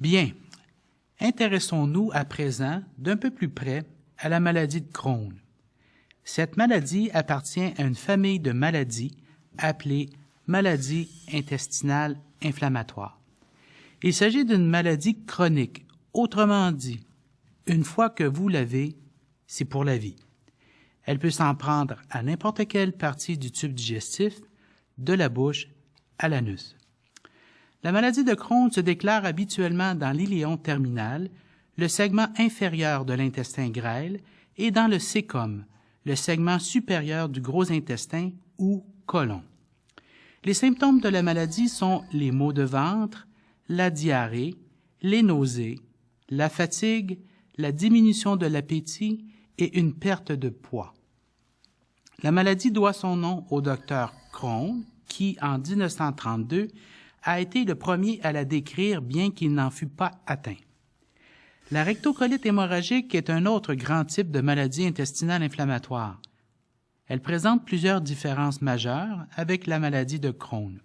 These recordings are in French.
Bien, intéressons-nous à présent d'un peu plus près à la maladie de Crohn. Cette maladie appartient à une famille de maladies appelée maladie intestinale inflammatoire. Il s'agit d'une maladie chronique, autrement dit, une fois que vous l'avez, c'est pour la vie. Elle peut s'en prendre à n'importe quelle partie du tube digestif, de la bouche à l'anus. La maladie de Crohn se déclare habituellement dans l'iléon terminal, le segment inférieur de l'intestin grêle, et dans le cæcum, le segment supérieur du gros intestin ou côlon. Les symptômes de la maladie sont les maux de ventre, la diarrhée, les nausées, la fatigue, la diminution de l'appétit et une perte de poids. La maladie doit son nom au docteur Crohn, qui, en 1932, a été le premier à la décrire, bien qu'il n'en fût pas atteint. La rectocolite hémorragique est un autre grand type de maladie intestinale inflammatoire. Elle présente plusieurs différences majeures avec la maladie de Crohn.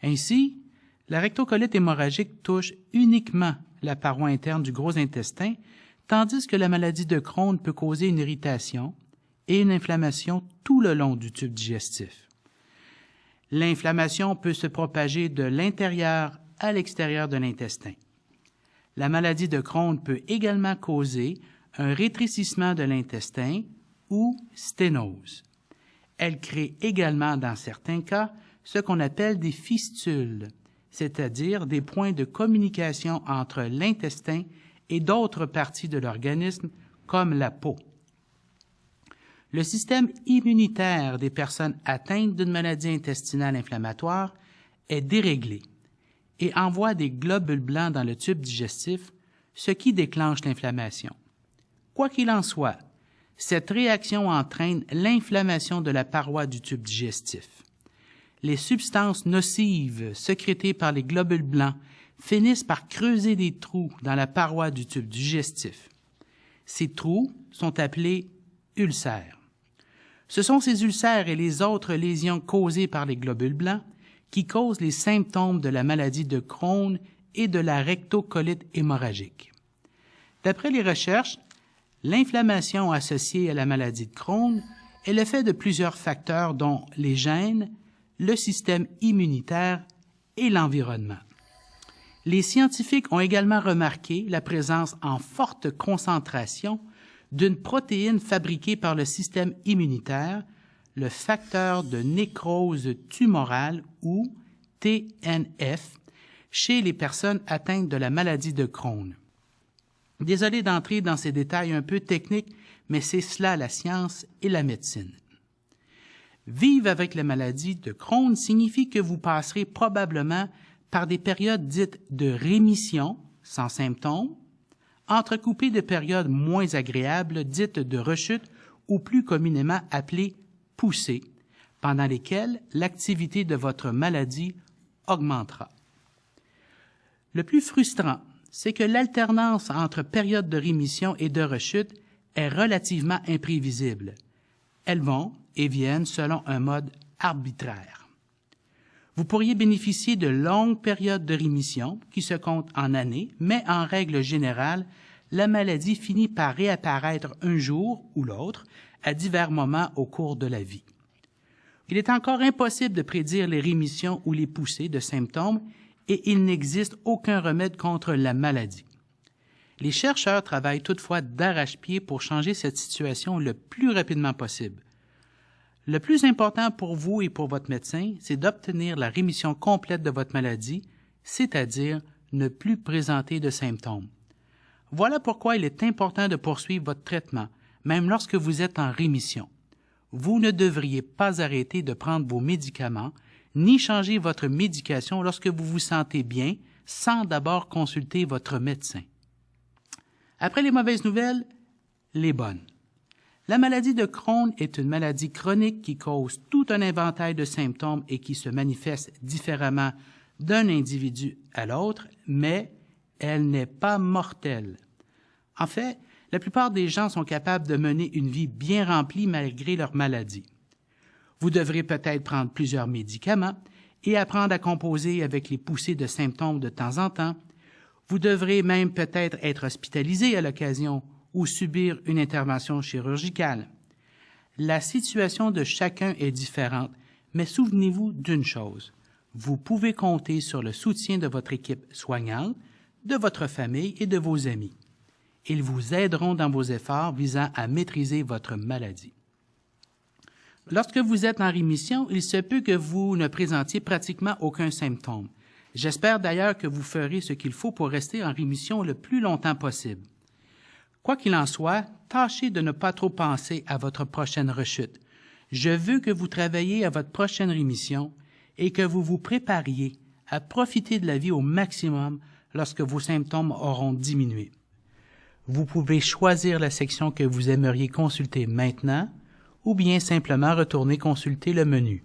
Ainsi, la rectocolite hémorragique touche uniquement la paroi interne du gros intestin, tandis que la maladie de Crohn peut causer une irritation et une inflammation tout le long du tube digestif. L'inflammation peut se propager de l'intérieur à l'extérieur de l'intestin. La maladie de Crohn peut également causer un rétrécissement de l'intestin ou sténose. Elle crée également, dans certains cas, ce qu'on appelle des fistules, c'est-à-dire des points de communication entre l'intestin et d'autres parties de l'organisme, comme la peau. Le système immunitaire des personnes atteintes d'une maladie intestinale inflammatoire est déréglé et envoie des globules blancs dans le tube digestif, ce qui déclenche l'inflammation. Quoi qu'il en soit, cette réaction entraîne l'inflammation de la paroi du tube digestif. Les substances nocives sécrétées par les globules blancs finissent par creuser des trous dans la paroi du tube digestif. Ces trous sont appelés ulcères. Ce sont ces ulcères et les autres lésions causées par les globules blancs qui causent les symptômes de la maladie de Crohn et de la rectocolite hémorragique. D'après les recherches, l'inflammation associée à la maladie de Crohn est le fait de plusieurs facteurs dont les gènes, le système immunitaire et l'environnement. Les scientifiques ont également remarqué la présence en forte concentration d'une protéine fabriquée par le système immunitaire, le facteur de nécrose tumorale ou TNF, chez les personnes atteintes de la maladie de Crohn. Désolé d'entrer dans ces détails un peu techniques, mais c'est cela la science et la médecine. Vivre avec la maladie de Crohn signifie que vous passerez probablement par des périodes dites de rémission, sans symptômes, entrecoupées de périodes moins agréables, dites de rechute, ou plus communément appelées poussées, pendant lesquelles l'activité de votre maladie augmentera. Le plus frustrant, c'est que l'alternance entre périodes de rémission et de rechute est relativement imprévisible. Elles vont et viennent selon un mode arbitraire. Vous pourriez bénéficier de longues périodes de rémission qui se comptent en années, mais en règle générale, la maladie finit par réapparaître un jour ou l'autre à divers moments au cours de la vie. Il est encore impossible de prédire les rémissions ou les poussées de symptômes et il n'existe aucun remède contre la maladie. Les chercheurs travaillent toutefois d'arrache-pied pour changer cette situation le plus rapidement possible. Le plus important pour vous et pour votre médecin, c'est d'obtenir la rémission complète de votre maladie, c'est-à-dire ne plus présenter de symptômes. Voilà pourquoi il est important de poursuivre votre traitement, même lorsque vous êtes en rémission. Vous ne devriez pas arrêter de prendre vos médicaments, ni changer votre médication lorsque vous vous sentez bien, sans d'abord consulter votre médecin. Après les mauvaises nouvelles, les bonnes. La maladie de Crohn est une maladie chronique qui cause tout un inventaire de symptômes et qui se manifeste différemment d'un individu à l'autre, mais elle n'est pas mortelle. En fait, la plupart des gens sont capables de mener une vie bien remplie malgré leur maladie. Vous devrez peut-être prendre plusieurs médicaments et apprendre à composer avec les poussées de symptômes de temps en temps. Vous devrez même peut-être être hospitalisé à l'occasion ou subir une intervention chirurgicale. La situation de chacun est différente, mais souvenez-vous d'une chose. Vous pouvez compter sur le soutien de votre équipe soignante, de votre famille et de vos amis. Ils vous aideront dans vos efforts visant à maîtriser votre maladie. Lorsque vous êtes en rémission, il se peut que vous ne présentiez pratiquement aucun symptôme. J'espère d'ailleurs que vous ferez ce qu'il faut pour rester en rémission le plus longtemps possible. Quoi qu'il en soit, tâchez de ne pas trop penser à votre prochaine rechute. Je veux que vous travailliez à votre prochaine rémission et que vous vous prépariez à profiter de la vie au maximum lorsque vos symptômes auront diminué. Vous pouvez choisir la section que vous aimeriez consulter maintenant ou bien simplement retourner consulter le menu.